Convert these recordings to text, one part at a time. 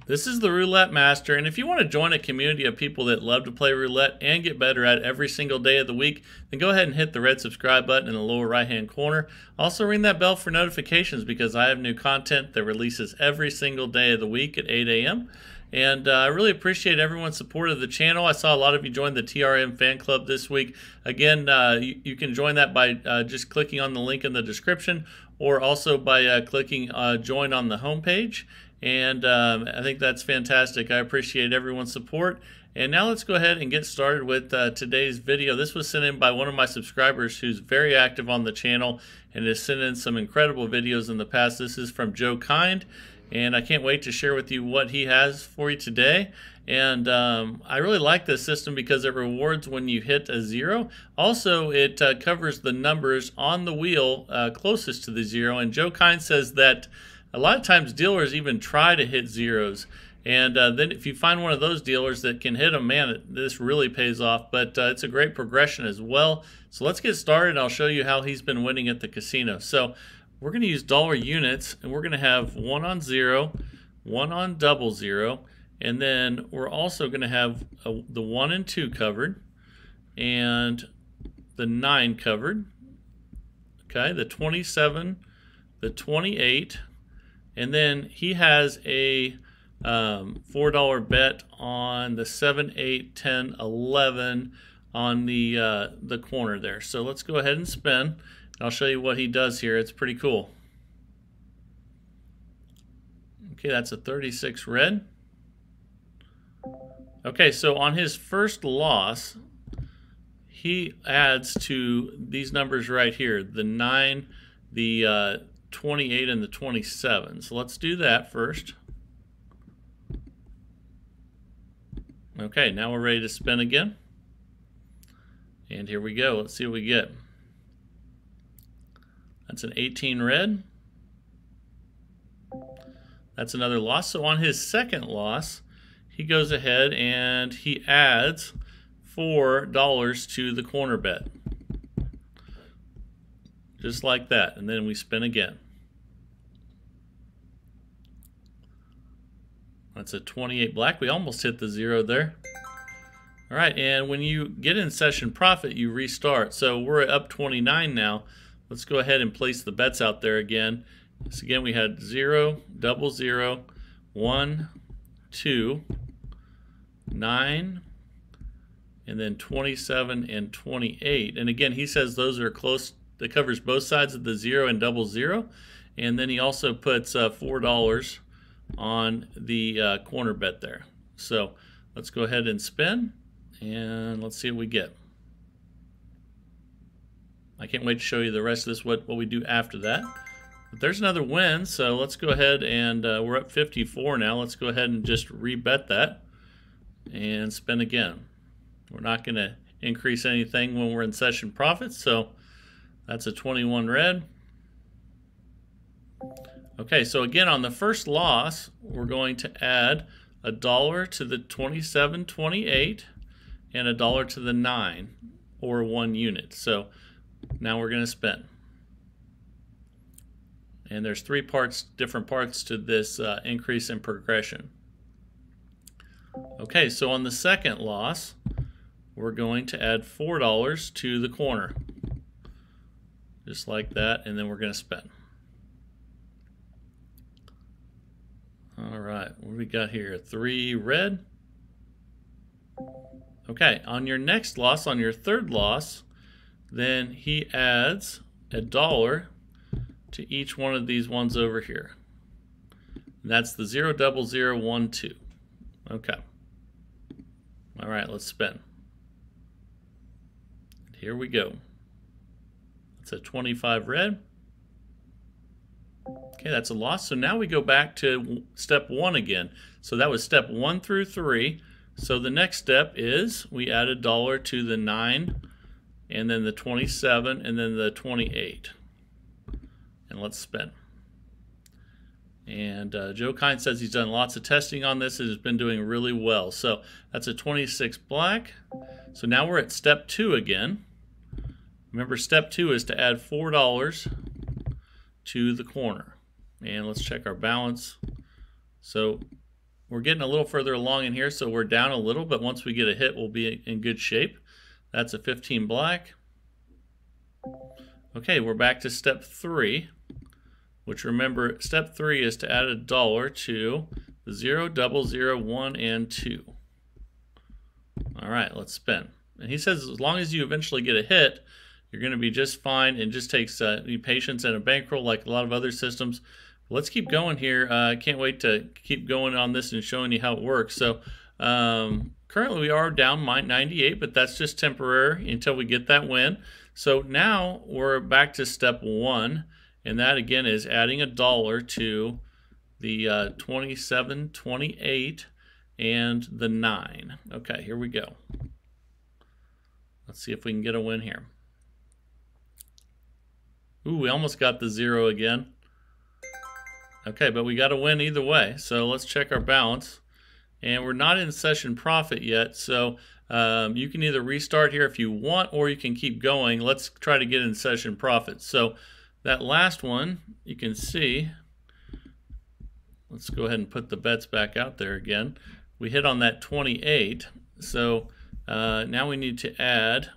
This is the Roulette Master, and if you want to join a community of people that love to play roulette and get better at it every single day of the week, then go ahead and hit the red subscribe button in the lower right hand corner. Also ring that bell for notifications because I have new content that releases every single day of the week at 8 a.m. And I really appreciate everyone's support of the channel. I saw a lot of you join the TRM fan club this week. Again, you can join that by just clicking on the link in the description, or also by clicking join on the homepage. And I think that's fantastic. I appreciate everyone's support. And now let's go ahead and get started with today's video. This was sent in by one of my subscribers who's very active on the channel and has sent in some incredible videos in the past. This is from Joe Kind, and I can't wait to share with you what he has for you today. And I really like this system because it rewards when you hit a zero. Also, it covers the numbers on the wheel closest to the zero. And Joe Kind says that a lot of times dealers even try to hit zeros, and then if you find one of those dealers that can hit them, man, this really pays off. But it's a great progression as well. So let's get started. I'll show you how he's been winning at the casino. So we're going to use dollar units, and we're going to have 1 on 0, 1 on double zero, and then we're also going to have the 1 and 2 covered, and the 9 covered, okay, the 27, the 28, and then he has a $4 bet on the 7, 8, 10, 11 on the corner there. So let's go ahead and spin. I'll show you what he does here. It's pretty cool. Okay, that's a 36 red. Okay, so on his first loss, he adds to these numbers right here, the 9, the 28, and the 27. So let's do that first. Okay, now we're ready to spin again. And here we go. Let's see what we get. That's an 18 red. That's another loss. So on his second loss, he goes ahead and he adds $4 to the corner bet. Just like that. And then we spin again. That's a 28 black. We almost hit the zero there. All right, and when you get in session profit, you restart. So we're up 29 now. Let's go ahead and place the bets out there again. So again, we had 0, double 0, 1, 2, 9, and then 27 and 28. And again, he says those are close. That covers both sides of the 0 and double 0. And then he also puts $4 on the corner bet there. So let's go ahead and spin, and let's see what we get. I can't wait to show you the rest of this, what we do after that. But there's another win, so let's go ahead and we're up 54 now. Let's go ahead and just rebet that and spin again. We're not going to increase anything when we're in session profits, so that's a 21 red. Okay, so again, on the first loss, we're going to add $1 to the 27, 28, and $1 to the 9, or 1 unit. So now we're going to spin. And there's different parts to this increase in progression. Okay, so on the second loss, we're going to add $4 to the corner. Just like that, and then we're going to spin. All right, what do we got here? 3 red. Okay, on your next loss, on your third loss, then he adds $1 to each one of these ones over here. And that's the 0, double 0, 1, 2. Okay. All right, let's spin. Here we go. It's a 25 red. Okay, that's a loss. So now we go back to step 1 again. So that was step 1 through 3. So the next step is we add $1 to the 9, and then the 27, and then the 28. And let's spin. And Joe Kind says he's done lots of testing on this and has been doing really well. So that's a 26 black. So now we're at step 2 again. Remember, step 2 is to add $4 to the corner. And let's check our balance. So We're getting a little further along in here, so we're down a little, but once we get a hit, we'll be in good shape. That's a 15 black. Okay, we're back to step 3, which remember, step 3 is to add $1 to the 0, 0, 0, 1, and 2. All right, let's spin. And he says as long as you eventually get a hit, you're going to be just fine, and just takes patience and a bankroll like a lot of other systems. Let's keep going here. I can't wait to keep going on this and showing you how it works. So currently we are down 98, but that's just temporary until we get that win. So now we're back to step 1, and that again is adding $1 to the 27, 28, and the 9. Okay, here we go. Let's see if we can get a win here. Ooh, we almost got the 0 again. Okay, but we got a win either way. So let's check our balance. And we're not in session profit yet, so you can either restart here if you want, or you can keep going. Let's try to get in session profit. So that last one, you can see, let's go ahead and put the bets back out there again. We hit on that 28, so now we need to add,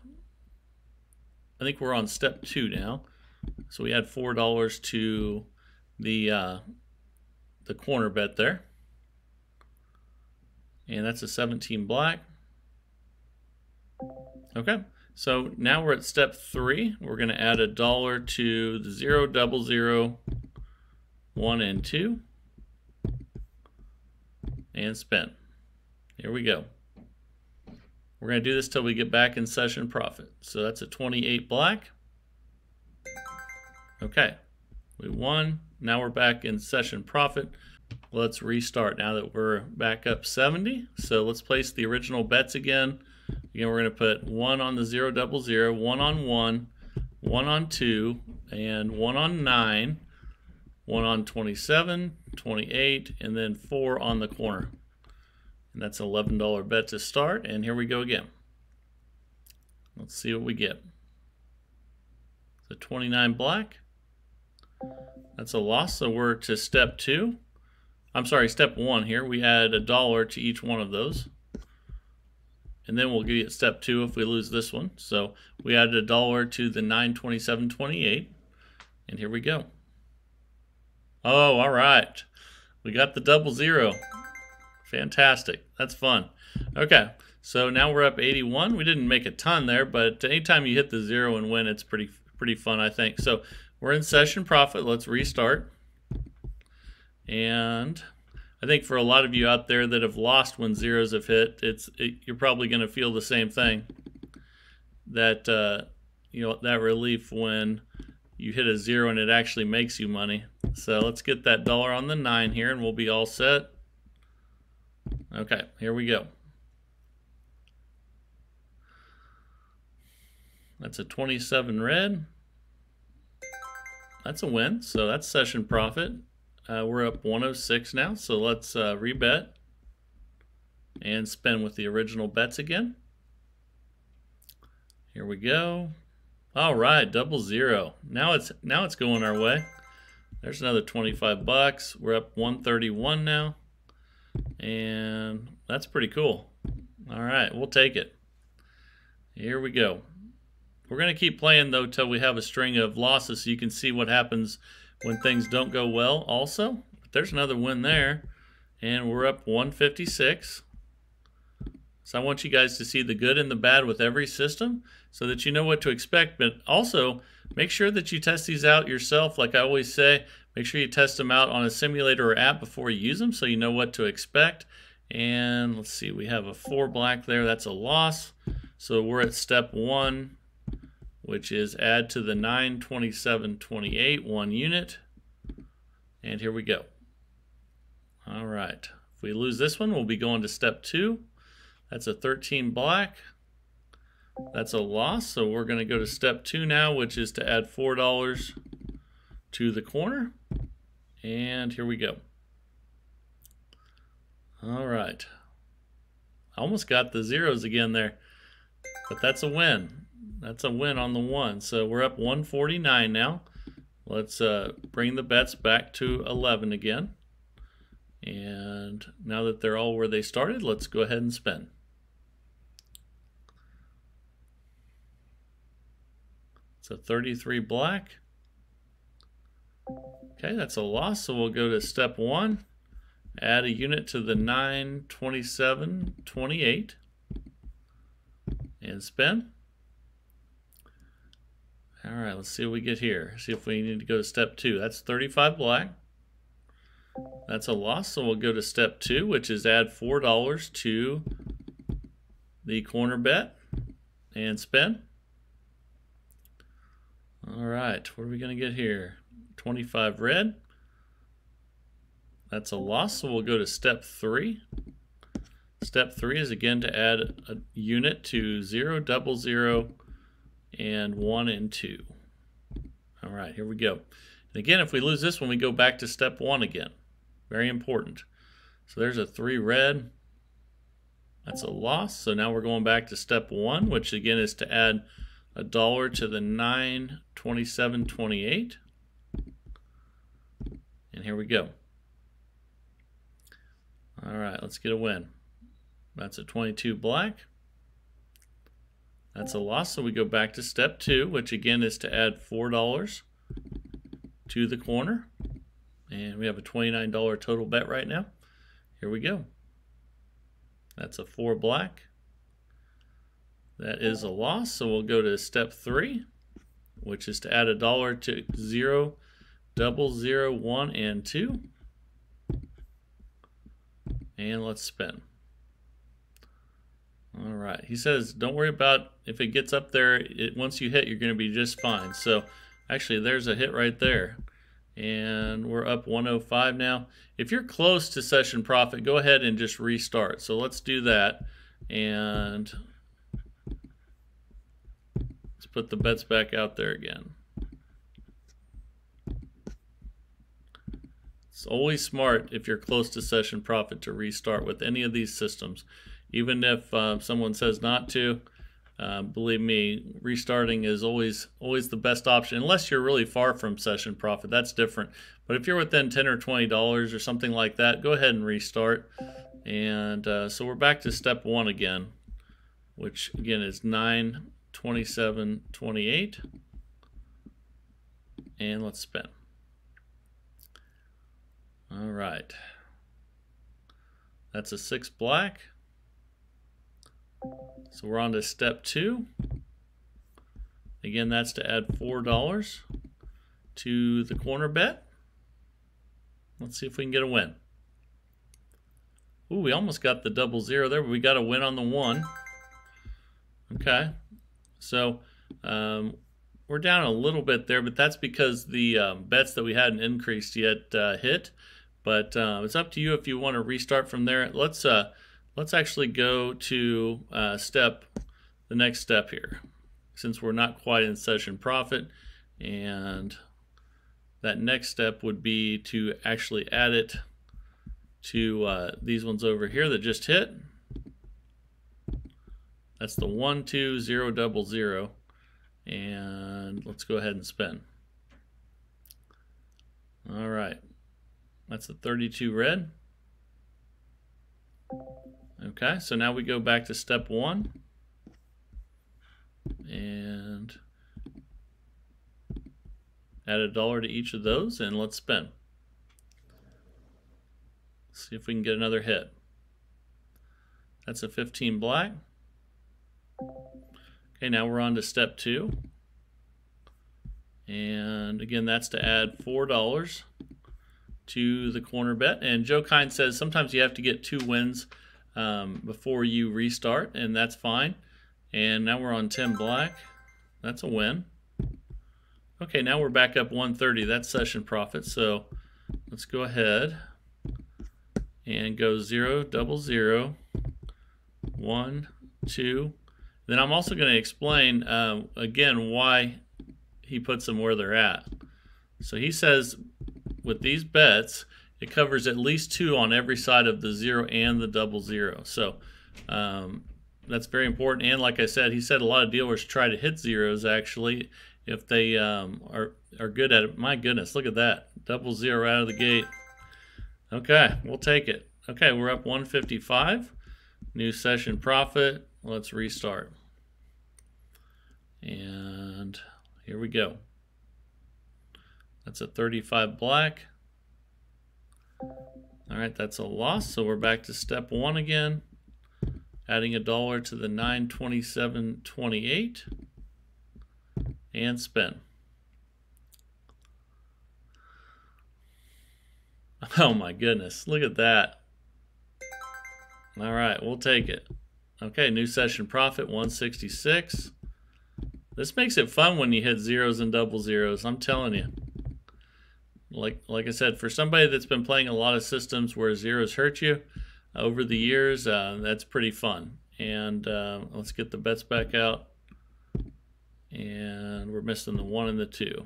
I think we're on step 2 now. So we add $4 to the corner bet there. And that's a 17 black. Okay, so now we're at step 3. We're going to add $1 to the 0, 0, 0, 1, and 2. And spin. Here we go. We're going to do this till we get back in session profit. So that's a 28 black. Okay, we won. Now we're back in session profit. Let's restart now that we're back up 70. So let's place the original bets again. Again, we're going to put 1 on the 0, 0, 0, 1 on 1, 1 on 2, and 1 on 9, 1 on 27, 28, and then 4 on the corner. And that's an $11 bet to start. And here we go again. Let's see what we get. The 29 black. That's a loss, so we're to step 2. I'm sorry, step 1 here. We add $1 to each one of those. And then we'll get step 2 if we lose this one. So we added $1 to the 9, 27, 28. And here we go. Oh, all right. We got the 0, 0. Fantastic. That's fun. Okay, so now we're up 81. We didn't make a ton there, but anytime you hit the 0 and win, it's pretty fun, I think. So we're in session profit. Let's restart. And I think for a lot of you out there that have lost when zeros have hit, you're probably going to feel the same thing. That that relief when you hit a 0 and it actually makes you money. So let's get that $1 on the 9 here, and we'll be all set. Okay, here we go. That's a 27 red. That's a win, so that's session profit. We're up 106 now, so let's rebet and spin with the original bets again. Here we go. All right, 0, 0. Now it's going our way. There's another 25 bucks. We're up 131 now, and that's pretty cool. All right, we'll take it. Here we go. We're going to keep playing, though, till we have a string of losses so you can see what happens when things don't go well also. But there's another win there, and we're up 156. So I want you guys to see the good and the bad with every system so that you know what to expect. But also, make sure that you test these out yourself. Like I always say, make sure you test them out on a simulator or app before you use them so you know what to expect. And let's see, we have a 4 black there. That's a loss. So we're at step 1, which is add to the 9, 27, 28, 1 unit. And here we go. All right. If we lose this one, we'll be going to step 2. That's a 13 black. That's a loss. So we're going to go to step 2 now, which is to add $4 to the corner. And here we go. All right. I almost got the zeros again there, but that's a win. That's a win on the 1. So we're up 149 now. Let's bring the bets back to 11 again. And And now that they're all where they started, let's go ahead and spin. So 33 black. Okay, that's a loss, so we'll go to step 1. Add a unit to the 9, 27, 28. And spin. All right, let's see what we get here. See if we need to go to step 2. That's 35 black. That's a loss, so we'll go to step 2, which is add $4 to the corner bet and spin. All right, what are we going to get here? 25 red. That's a loss, so we'll go to step 3. Step 3 is again to add a unit to 0, 00, and 1 and 2. All right, here we go. And again, if we lose this one, we go back to step 1 again. Very important. So there's a 3 red. That's a loss. So now we're going back to step 1, which again is to add $1 to the 9, 27, 28. And here we go. All right, let's get a win. That's a 22 black. That's a loss, so we go back to step 2, which again is to add $4 to the corner. And we have a $29 total bet right now. Here we go. That's a 4 black. That is a loss, so we'll go to step 3, which is to add $1 to 0, 00, 1, and 2. And let's spin. All right, he says don't worry about if it gets up there. Once you hit, you're going to be just fine. So actually there's a hit right there. And we're up 105 now. If you're close to session profit, go ahead and just restart. So let's do that. And let's put the bets back out there again. It's always smart if you're close to session profit to restart with any of these systems. Even if someone says not to, believe me, restarting is always the best option, unless you're really far from session profit. That's different. But if you're within $10 or $20 or something like that, go ahead and restart. And so we're back to step 1 again, which again is 9, 27, 28. And let's spin. All right. That's a 6 black. So we're on to step 2. Again, that's to add $4 to the corner bet. Let's see if we can get a win. Ooh, we almost got the 00 there, but we got a win on the 1. Okay. So we're down a little bit there, but that's because the bets that we hadn't increased yet hit. But it's up to you if you want to restart from there. Let's actually go to the next step here, since we're not quite in session profit. And that next step would be to actually add it to these ones over here that just hit. That's the 1, 2, 0, 00. And let's go ahead and spin. All right. That's the 32 red. Okay, so now we go back to step 1 and add $1 to each of those, and let's spin. See if we can get another hit. That's a 15 black. Okay, now we're on to step 2. And again, that's to add $4 to the corner bet. And Joe Kine says sometimes you have to get 2 wins before you restart, and that's fine. And now we're on 10 black. That's a win. Okay, now we're back up 130. That's session profit. So let's go ahead and go 0, 00, 1, 2. Then I'm also going to explain again why he puts them where they're at. So he says with these bets, it covers at least 2 on every side of the 0 and the 00. So that's very important. And like I said, he said a lot of dealers try to hit zeros actually if they are good at it. My goodness, look at that. 00 out of the gate. Okay, we'll take it. Okay, we're up 155. New session profit. Let's restart. And here we go. That's a 35 black. All right, that's a loss. So we're back to step 1 again. Adding $1 to the 927.28 and spin. Oh my goodness, look at that. All right, we'll take it. Okay, new session profit 166. This makes it fun when you hit zeros and double zeros, I'm telling you. Like I said, for somebody that's been playing a lot of systems where zeros hurt you over the years, that's pretty fun. And let's get the bets back out. And we're missing the 1 and the 2.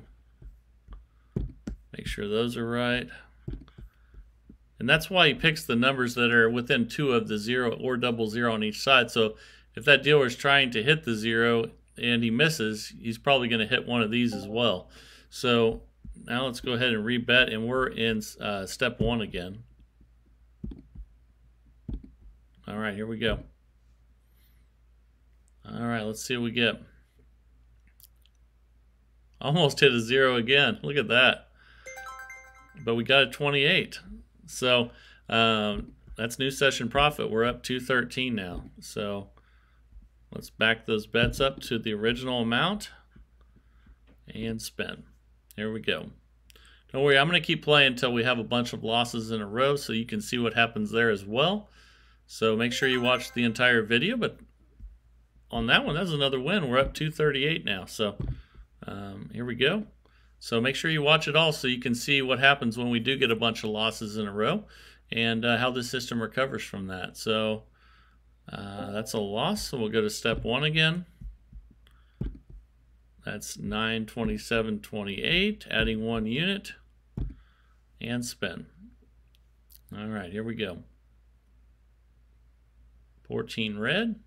Make sure those are right. And that's why he picks the numbers that are within 2 of the 0 or double 0 on each side. So if that dealer is trying to hit the 0 and he misses, he's probably going to hit one of these as well. So now let's go ahead and rebet, and we're in step 1 again. All right, here we go. All right, let's see what we get. Almost hit a 0 again. Look at that. But we got a 28. So that's new session profit. We're up 213 now. So let's back those bets up to the original amount and spin. Here we go. Don't worry, I'm going to keep playing until we have a bunch of losses in a row so you can see what happens there as well. So make sure you watch the entire video. But on that one, that's another win. We're up 238 now. So here we go. So make sure you watch it all so you can see what happens when we do get a bunch of losses in a row and how the system recovers from that. So that's a loss. So we'll go to step 1 again. That's 927.28, adding 1 unit and spin. All right, here we go. 14 red.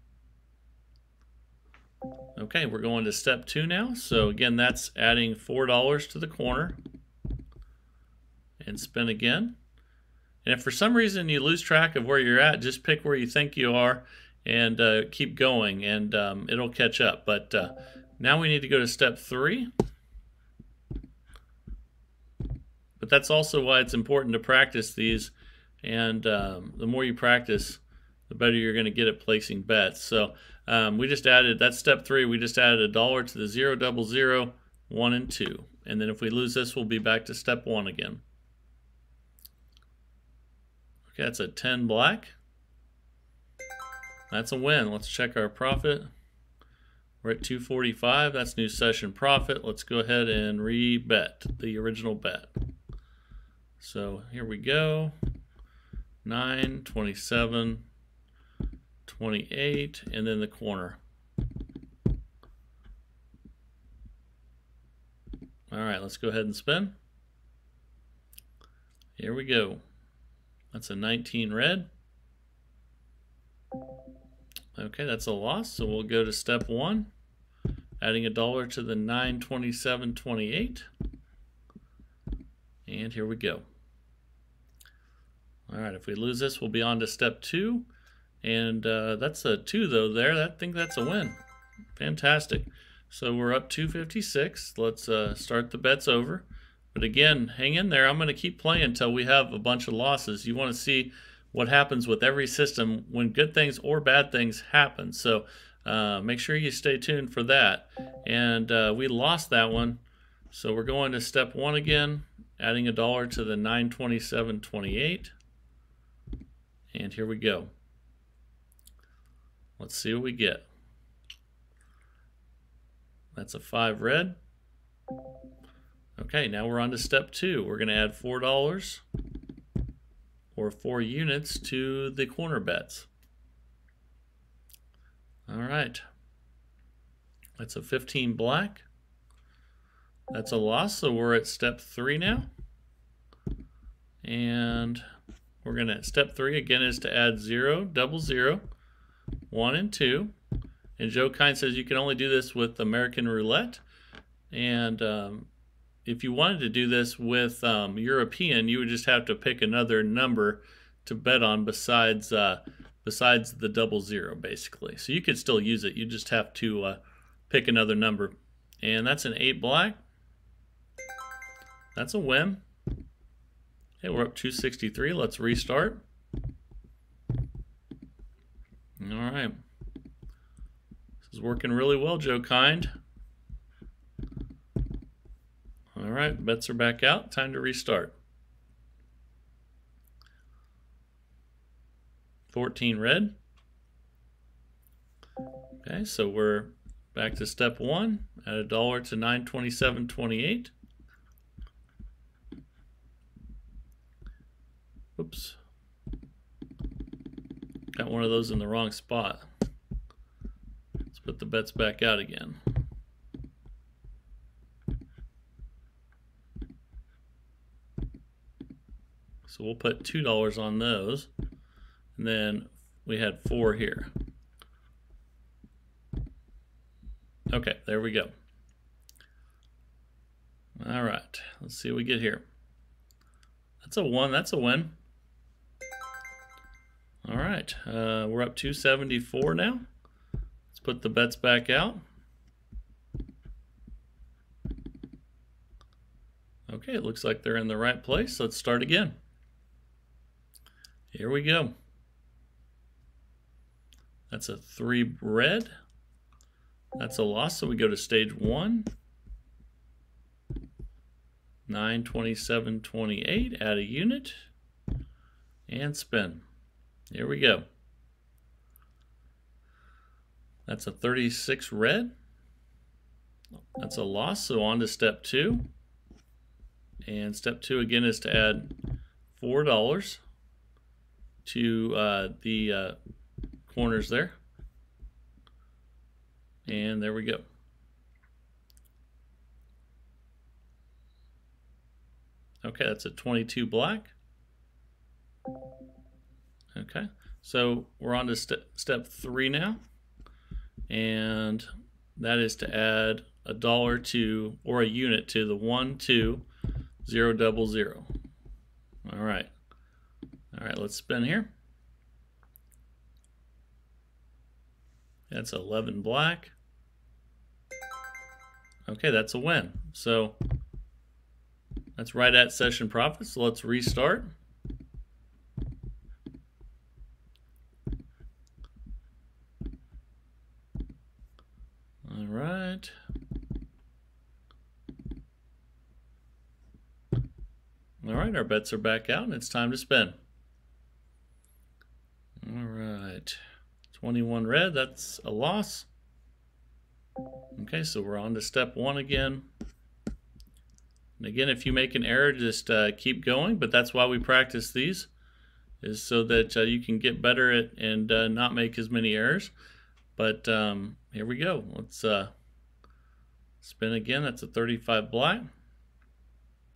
Okay, we're going to step 2 now. So again, that's adding $4 to the corner and spin again. And if for some reason you lose track of where you're at, just pick where you think you are and keep going, and it'll catch up. But now we need to go to step 3. But that's also why it's important to practice these, and the more you practice, the better you're going to get at placing bets. So we just added, that's step 3, we just added $1 to the 0, double 0, 1 and 2. And then if we lose this, we'll be back to step 1 again. Okay, that's a 10 black. That's a win. Let's check our profit. We're at 245. That's new session profit. Let's go ahead and re-bet the original bet. So here we go. 9, 27, 28, and then the corner. All right, let's go ahead and spin. Here we go. That's a 19 red. Okay, that's a loss, so we'll go to step 1, adding $1 to the 927.28. And here we go. All right, if we lose this, we'll be on to step 2. And that's a 2 though there. I think that's a win. Fantastic. So we're up 256. Let's start the bets over. But again, hang in there. I'm going to keep playing until we have a bunch of losses. You want to see what happens with every system when good things or bad things happen. So make sure you stay tuned for that. And we lost that one. So we're going to step 1 again, adding $1 to the 927.28. And here we go. Let's see what we get. That's a 5 red. Okay, now we're on to step 2. We're going to add $4 or 4 units to the corner bets. All right. That's a 15 black. That's a loss, so we're at step 3 now. And we're going to, step 3 again is to add 0, double 0, 1 and 2. And Joe Kine says you can only do this with American Roulette. And if you wanted to do this with European, you would just have to pick another number to bet on besides the double zero, basically. So you could still use it. You just have to pick another number. And that's an 8 black. That's a win. Okay, we're up 263. Let's restart. All right. This is working really well, Joe Kind. All right, bets are back out. Time to restart. 14 red. Okay, so we're back to step one. Add $1 to 927.28. Oops. Got one of those in the wrong spot. Let's put the bets back out again. So we'll put $2 on those. And then we had 4 here. Okay, there we go. All right, let's see what we get here. That's a 1, that's a win. All right, we're up 274 now. Let's put the bets back out. Okay, it looks like they're in the right place. Let's start again. Here we go. That's a 3 red. That's a loss, so we go to stage 1. 927.28, add a unit, and spin. Here we go. That's a 36 red. That's a loss, so on to step 2. And step 2 again is to add $4 to the corners there. And there we go. Okay, that's a 22 black. Okay, so we're on to step 3 now. And that is to add $1 to, or a unit to the 12000. All right. All right, let's spin here. That's 11 black. Okay, that's a win. So that's right at session profit. So let's restart. All right. All right, our bets are back out and it's time to spin. All right. 21 red, that's a loss. Okay, so we're on to step 1 again. And again, if you make an error, just keep going, but that's why we practice these, is so that you can get better at and not make as many errors. But here we go. Let's spin again. That's a 35 black.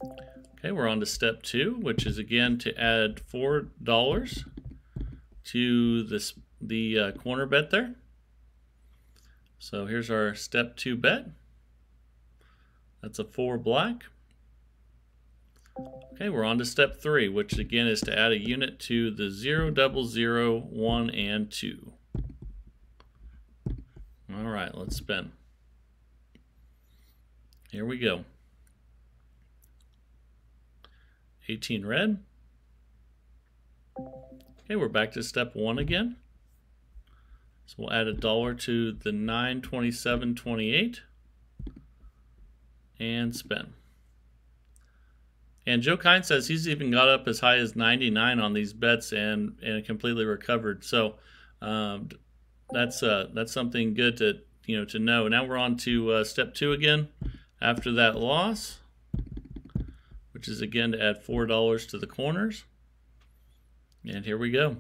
Okay, we're on to step 2, which is again to add $4 to the corner bet there. So here's our step 2 bet. That's a 4 black. Okay, we're on to step 3, which again is to add a unit to the 0, 0, 1, and 2. All right, let's spin. Here we go. 18 red. Okay, we're back to step 1 again. So we'll add $1 to the 927.28 and spin. And Joe Kind says he's even got up as high as 99 on these bets and completely recovered. So that's something good to know. Now we're on to step 2 again after that loss, which is again to add $4 to the corners. And here we go.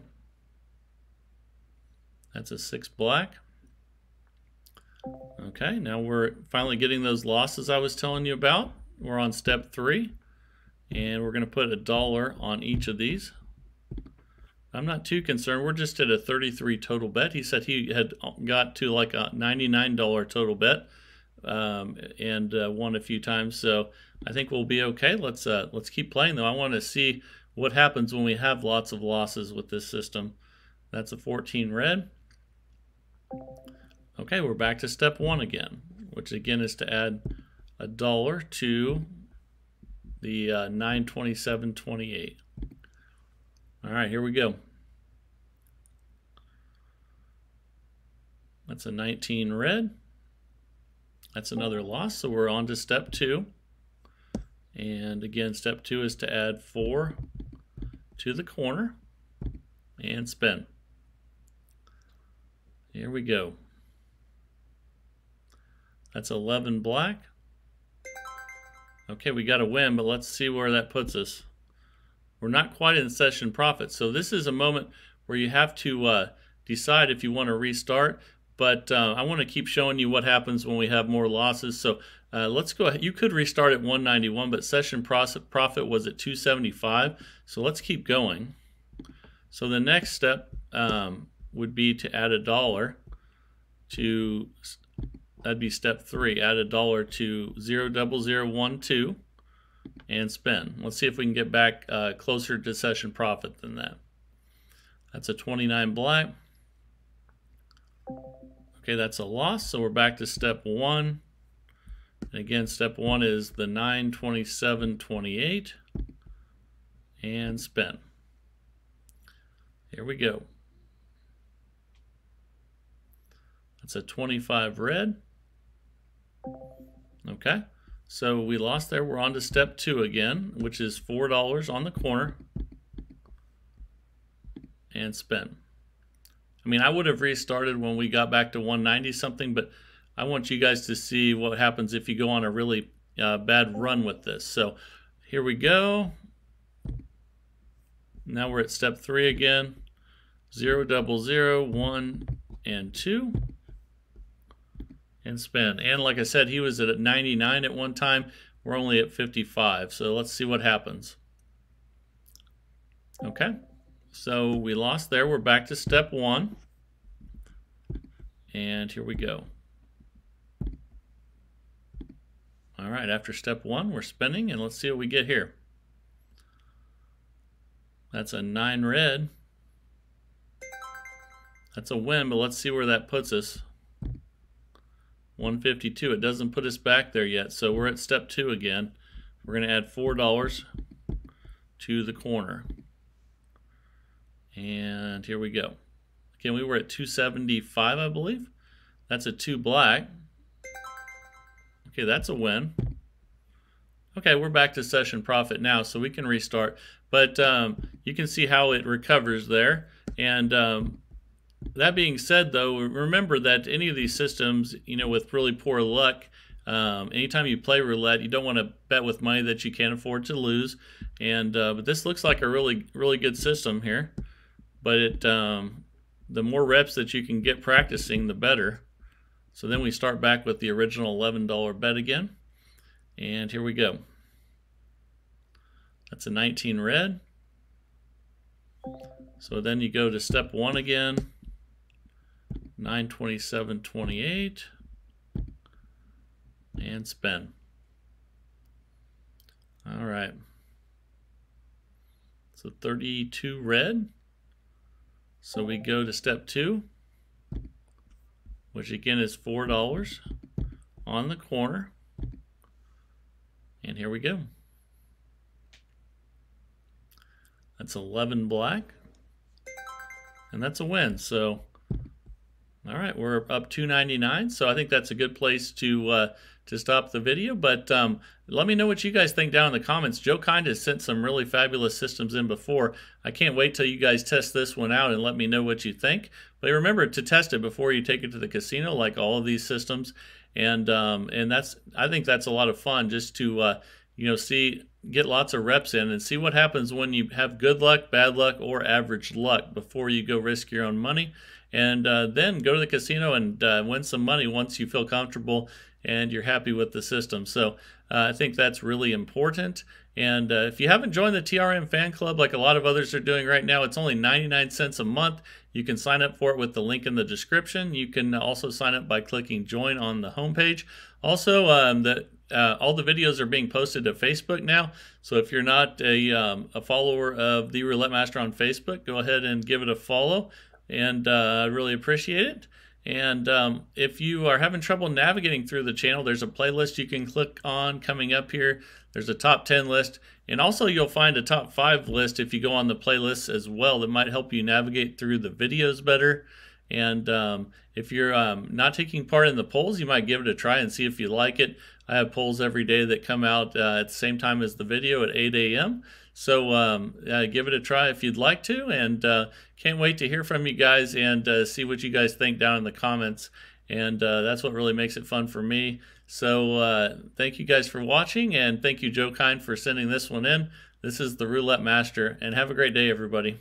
That's a 6 black. Okay, now we're finally getting those losses I was telling you about. We're on step 3, and we're going to put $1 on each of these. I'm not too concerned. We're just at a 33 total bet. He said he had got to like a $99 total bet and won a few times, so I think we'll be okay. Let's keep playing though. I want to see what happens when we have lots of losses with this system. That's a 14 red. Okay, we're back to step 1 again, which again is to add $1 to the 927.28. All right, here we go. That's a 19 red. That's another loss, so we're on to step 2. And again, step 2 is to add 4 to the corner and spin. Here we go. That's 11 black. Okay, we got a win, but let's see where that puts us. We're not quite in session profit, so this is a moment where you have to decide if you want to restart. But I want to keep showing you what happens when we have more losses. So let's go ahead. You could restart at 191, but session profit was at 275. So let's keep going. So the next step would be to add $1 to, that'd be step 3. Add $1 to 00012 and spin. Let's see if we can get back closer to session profit than that. That's a 29 black. Okay, that's a loss, so we're back to step 1. And again, step 1 is the 927.28 and spin. Here we go. That's a 25 red. Okay, so we lost there. We're on to step 2 again, which is $4 on the corner and spin. I mean, I would have restarted when we got back to 190 something, but I want you guys to see what happens if you go on a really bad run with this. So here we go. Now we're at step 3 again. 0 00 1 and 2 and spin. And like I said, he was at 99 at one time. We're only at 55. So let's see what happens. Okay. So we lost there. We're back to step 1. And here we go. All right, after step 1, we're spinning, and let's see what we get here. That's a 9 red. That's a win, but let's see where that puts us. 152. It doesn't put us back there yet, so we're at step 2 again. We're going to add $4 to the corner. And here we go. Again, we were at 275, I believe. That's a 2 black. Okay, that's a win. Okay, we're back to session profit now, so we can restart. But you can see how it recovers there. And that being said, though, remember that any of these systems, you know, with really poor luck, anytime you play roulette, you don't want to bet with money that you can't afford to lose. And but this looks like a really good system here. But it, the more reps that you can get practicing, the better. So then we start back with the original $11 bet again. And here we go. That's a 19 red. So then you go to step 1 again. 927.28 and spin. All right. So 32 red. So we go to step 2, which again is $4 on the corner. And here we go. That's 11 black. And that's a win. So, all right, we're up $2.99. So I think that's a good place to stop the video. But let me know what you guys think down in the comments. Joe kind of sent some really fabulous systems in before. I can't wait till you guys test this one out and let me know what you think. But remember to test it before you take it to the casino, like all of these systems. And I think that's a lot of fun, just to you know, get lots of reps in and see what happens when you have good luck, bad luck, or average luck before you go risk your own money. And then go to the casino and win some money once you feel comfortable and you're happy with the system. So I think that's really important. And if you haven't joined the TRM fan club like a lot of others are doing right now, it's only 99 cents a month. You can sign up for it with the link in the description. You can also sign up by clicking join on the homepage. Also, all the videos are being posted to Facebook now. So if you're not a follower of the Roulette Master on Facebook, go ahead and give it a follow, and I really appreciate it. And if you are having trouble navigating through the channel, there's a playlist you can click on coming up here. There's a top 10 list, and also you'll find a top 5 list if you go on the playlists as well that might help you navigate through the videos better. And if you're not taking part in the polls, you might give it a try and see if you like it. I have polls every day that come out at the same time as the video at 8 a.m. So give it a try if you'd like to, and can't wait to hear from you guys and see what you guys think down in the comments. And that's what really makes it fun for me. So thank you guys for watching, and thank you, Joe Kine, for sending this one in. This is the Roulette Master, and have a great day, everybody.